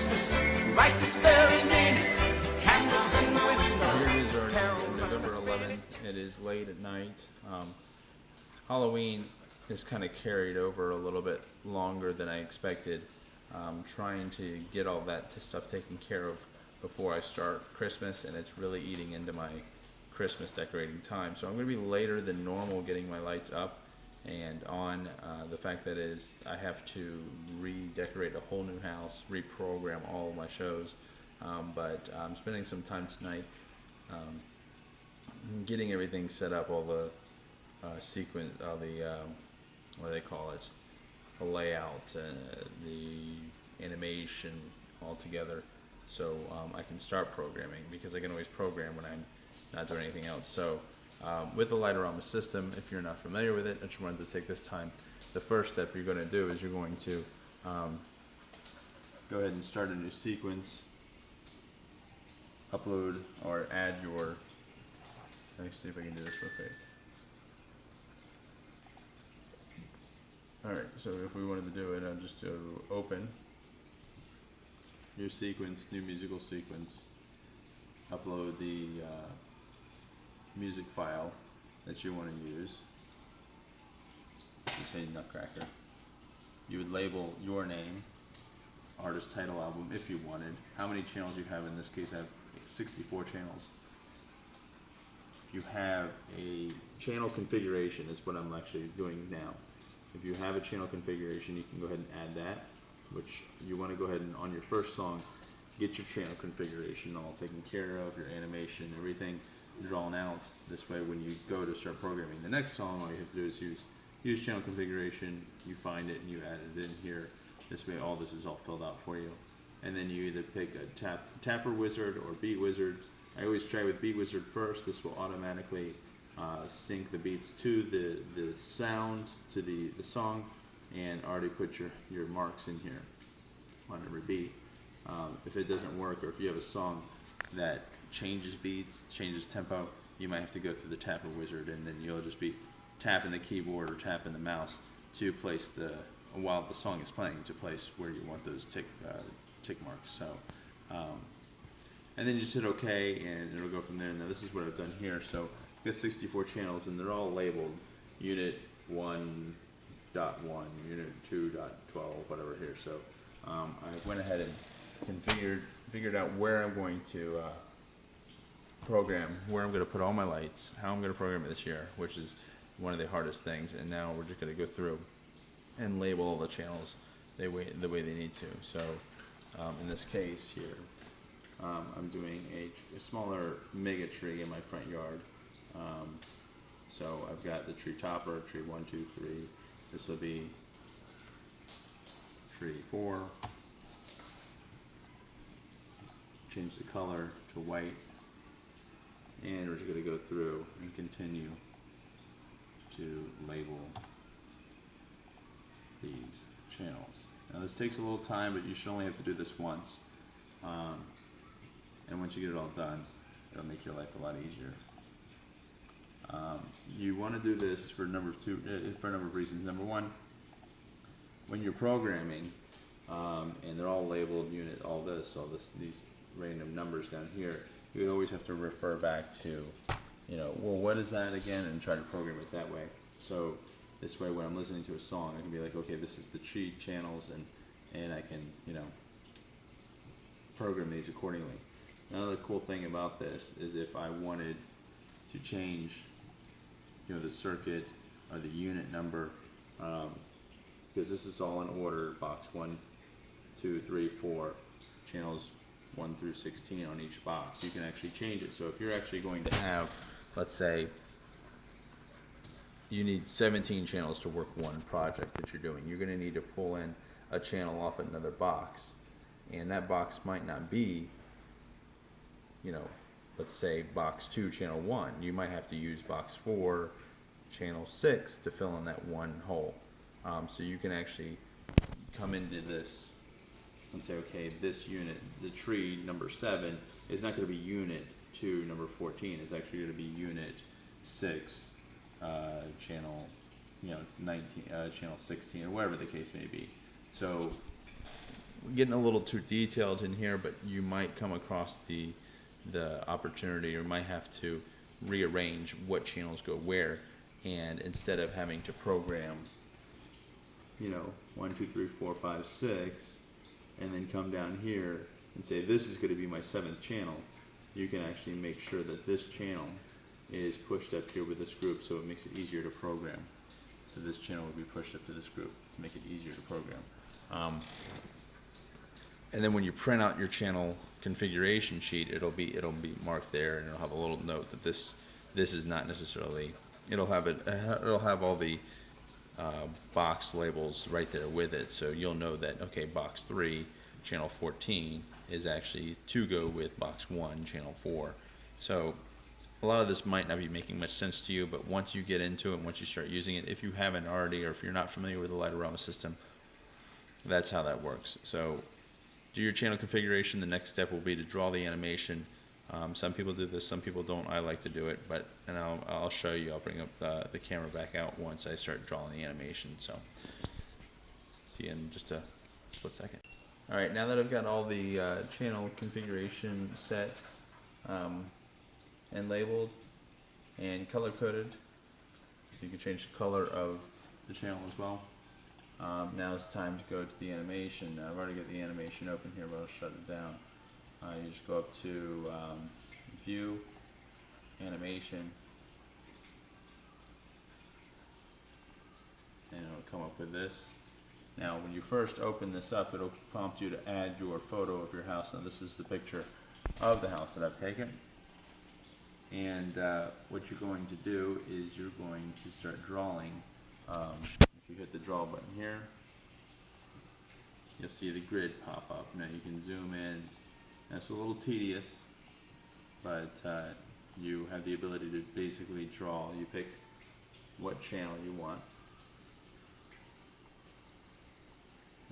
Christmas, right this very minute. Candles in the window. Here it is already, Carols on the November 11th. It is late at night. Halloween is kind of carried over a little bit longer than I expected. Trying to get all that stuff taken care of before I start Christmas, and it's really eating into my Christmas decorating time. So I'm going to be later than normal getting my lights up and on. The fact that is I have to redecorate a whole new house, reprogram all of my shows, but I'm spending some time tonight getting everything set up, all the sequence, all the what do they call it, the layout, the animation all together, so I can start programming, because I can always program when I'm not doing anything else. So with the Lightorama system, if you're not familiar with it, I just wanted to take this time. The first step you're going to do is you're going to go ahead and start a new sequence, upload or add your, let me see if I can do this real quick. Alright, so if we wanted to do it, I'll just do open, new sequence, new musical sequence, upload the music file that you want to use, just say Nutcracker. You would label your name, artist, title, album if you wanted, how many channels you have. In this case I have 64 channels. If you have a channel configuration, is what I'm actually doing now. If you have a channel configuration, you can go ahead and add that, which you want to go ahead and on your first song get your channel configuration all taken care of, your animation, everything drawn out. This way when you go to start programming the next song, all you have to do is use channel configuration, you find it and you add it in here. This way all this is all filled out for you. And then you either pick a Tapper Wizard or Beat Wizard. I always try with Beat Wizard first. This will automatically sync the beats to the sound, to the song, and already put your marks in here on every beat. If it doesn't work, or if you have a song that changes beats, changes tempo, you might have to go through the Tapper Wizard, and then you'll just be tapping the keyboard or tapping the mouse to place while the song is playing, to place where you want those tick marks. So and then you just hit OK, and it'll go from there. Now this is what I've done here. So I've got 64 channels, and they're all labeled Unit 1.1, Unit 2.12, whatever here. So I went ahead and figured out where I'm going to program, where I'm going to put all my lights, how I'm going to program it this year, which is one of the hardest things. And now we're just going to go through and label all the channels the way they need to. So in this case here, I'm doing a smaller mega tree in my front yard. So I've got the tree topper, tree 1, 2, 3. This will be tree 4. Change the color to white, and we're just going to go through and continue to label these channels. Now this takes a little time, but you should only have to do this once. And once you get it all done, it'll make your life a lot easier. You want to do this for a number of reasons. Number one, when you're programming, and they're all labeled unit, these random numbers down here, you would always have to refer back to, well, what is that again, and try to program it that way. So this way, when I'm listening to a song, I can be like, okay, this is the tree channels, and I can, program these accordingly. Another cool thing about this is if I wanted to change, the circuit or the unit number, because this is all in order, box 1, 2, 3, 4, channels 1 through 16 on each box. You can actually change it. So if you're actually going to have, let's say, you need 17 channels to work one project that you're doing, you're going to need to pull in a channel off another box, and that box might not be, let's say box 2 channel 1. You might have to use box 4 channel 6 to fill in that one hole. So you can actually come into this and say, okay, this unit, the tree number 7 is not going to be unit 2 number 14. It's actually going to be unit 6 channel 19 channel 16, or whatever the case may be. So getting a little too detailed in here, but you might come across the opportunity, or might have to rearrange what channels go where, and instead of having to program, you know, 1, 2, 3, 4, 5, 6, and then come down here and say this is going to be my 7th channel, you can actually make sure that this channel is pushed up here with this group, so it makes it easier to program. So this channel will be pushed up to this group to make it easier to program. And then when you print out your channel configuration sheet, it'll be marked there, and it'll have a little note that this is not necessarily. It'll have all the box labels right there with it, so you'll know that, okay, box 3, channel 14 is actually to go with box 1, channel 4. So a lot of this might not be making much sense to you, but once you get into it, once you start using it, if you haven't already, or if you're not familiar with the Lightorama system, that's how that works. So do your channel configuration. The next step will be to draw the animation. Some people do this, some people don't. I like to do it, and I'll show you. I'll bring up the camera back out once I start drawing the animation. So see you in just a split second. All right, now that I've got all the channel configuration set and labeled and color coded, you can change the color of the channel as well. Now it's time to go to the animation. Now, I've already got the animation open here, but I'll shut it down. You just go up to View, Animation, and it'll come up with this. Now, when you first open this up, it'll prompt you to add your photo of your house. Now, this is the picture of the house that I've taken. And what you're going to do is you're going to start drawing. If you hit the draw button here, you'll see the grid pop up. Now you can zoom in. That's a little tedious, but you have the ability to basically draw. You pick what channel you want.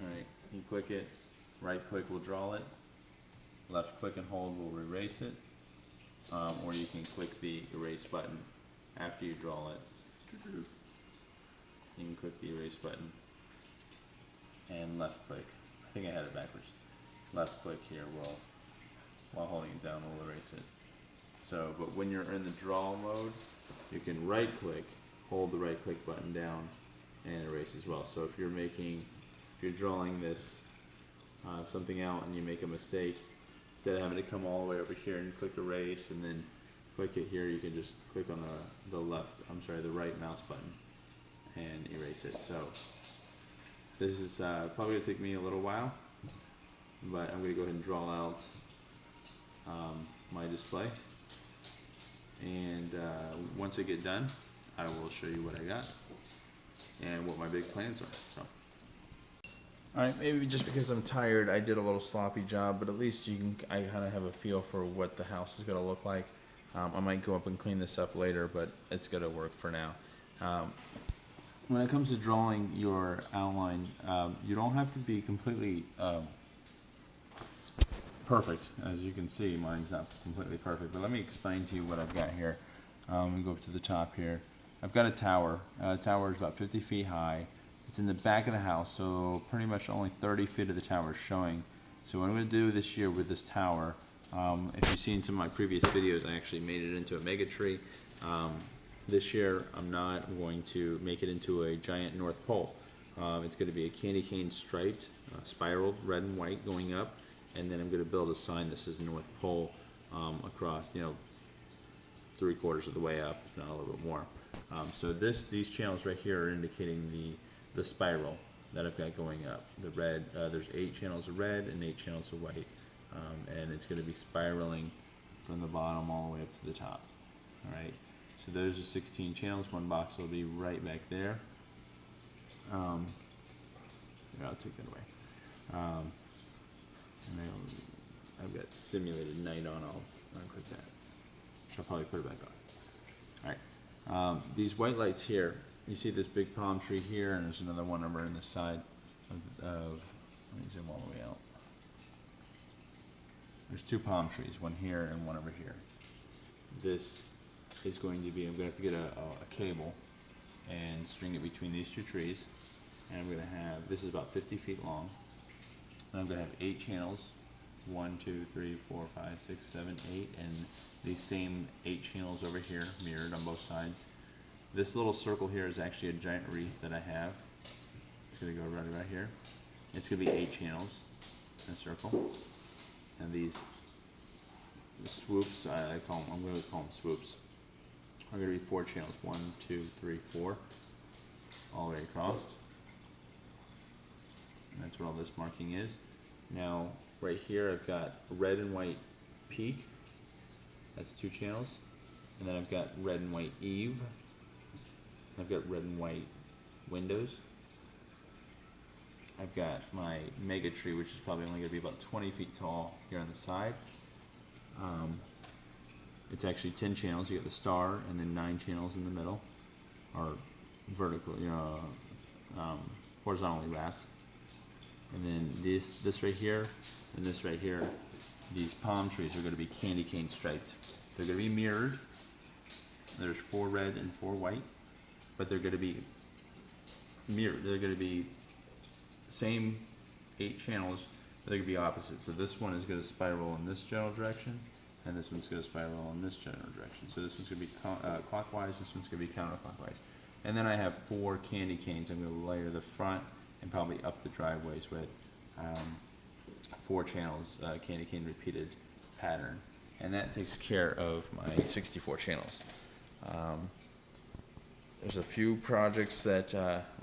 Alright, you click it, right click will draw it, left click and hold will erase it, or you can click the erase button after you draw it. You can click the erase button and left click. I think I had it backwards. Left click here will, while holding it down, will erase it. So, but when you're in the draw mode, you can right click, hold the right click button down, and erase as well. So if you're drawing this something out and you make a mistake, instead of having to come all the way over here and click erase and then click it here, you can just click on the right mouse button and erase it. So this is probably going to take me a little while, but I'm going to go ahead and draw out my display, and once I get done, I will show you what I got and what my big plans are. So, alright, maybe just because I'm tired, I did a little sloppy job, but at least I kind of have a feel for what the house is going to look like. I might go up and clean this up later, but it's going to work for now. When it comes to drawing your outline, you don't have to be completely perfect. As you can see, mine's not completely perfect, but let me explain to you what I've got here. We go up to the top here. I've got a tower. The tower is about 50 feet high. It's in the back of the house, so pretty much only 30 feet of the tower is showing. So what I'm going to do this year with this tower, if you've seen some of my previous videos, I actually made it into a mega tree. This year, I'm not going to make it into a giant North Pole. It's going to be a candy cane striped, spiraled, red and white going up, and then I'm going to build a sign that says North Pole across, 3/4 of the way up, if not a little bit more. So these channels right here are indicating the spiral that I've got going up. The red, there's 8 channels of red and 8 channels of white, and it's going to be spiraling from the bottom all the way up to the top. All right. So those are 16 channels. One box will be right back there. I'll take that away. And I've got simulated night on. I'll unclick that. I'll probably put it back on. All right. These white lights here. You see this big palm tree here, and there's another one over on the side of. Let me zoom all the way out. There's 2 palm trees, one here and one over here. This is going to be, I'm going to have to get a cable and string it between these 2 trees, and I'm going to have, this is about 50 feet long, And I'm gonna have 8 channels. 1, 2, 3, 4, 5, 6, 7, 8, and these same 8 channels over here, mirrored on both sides. This little circle here is actually a giant wreath that I have. It's gonna go right here. It's gonna be 8 channels in a circle. And these swoops, I'm gonna call them swoops, are gonna be 4 channels. 1, 2, 3, 4, all the way across. And that's what all this marking is. Now, right here I've got red and white peak, that's 2 channels, and then I've got red and white eve, I've got red and white windows, I've got my mega tree, which is probably only going to be about 20 feet tall here on the side. It's actually 10 channels. You got the star and then 9 channels in the middle, or vertically, horizontally wrapped. And then this right here and this right here, these palm trees are going to be candy cane striped. They're going to be mirrored. There's 4 red and 4 white, but they're going to be mirrored. They're going to be same 8 channels, but they're going to be opposite. So this one is going to spiral in this general direction, and this one's going to spiral in this general direction. So this one's going to be clockwise, this one's going to be counterclockwise. And then I have 4 candy canes. I'm going to layer the front and probably up the driveways with 4 channels, candy cane repeated pattern. And that takes care of my 64 channels. There's a few projects that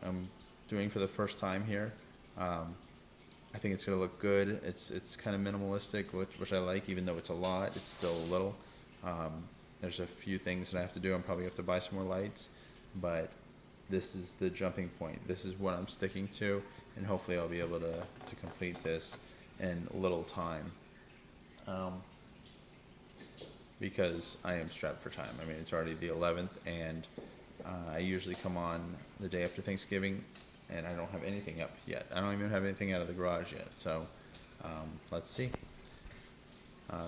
I'm doing for the first time here. I think it's going to look good. It's kind of minimalistic, which I like, even though it's a lot, it's still a little. There's a few things that I have to do. I'm probably have to buy some more lights, but this is the jumping point. This is what I'm sticking to, and hopefully I'll be able to complete this in little time. Because I am strapped for time. I mean, it's already the 11th, and I usually come on the day after Thanksgiving, and I don't have anything up yet. I don't even have anything out of the garage yet, so let's see.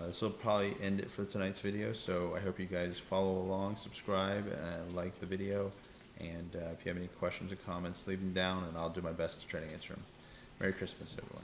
This will probably end it for tonight's video, so I hope you guys follow along, subscribe, and like the video, and if you have any questions or comments, leave them down, and I'll do my best to try to answer them. Merry Christmas, everyone.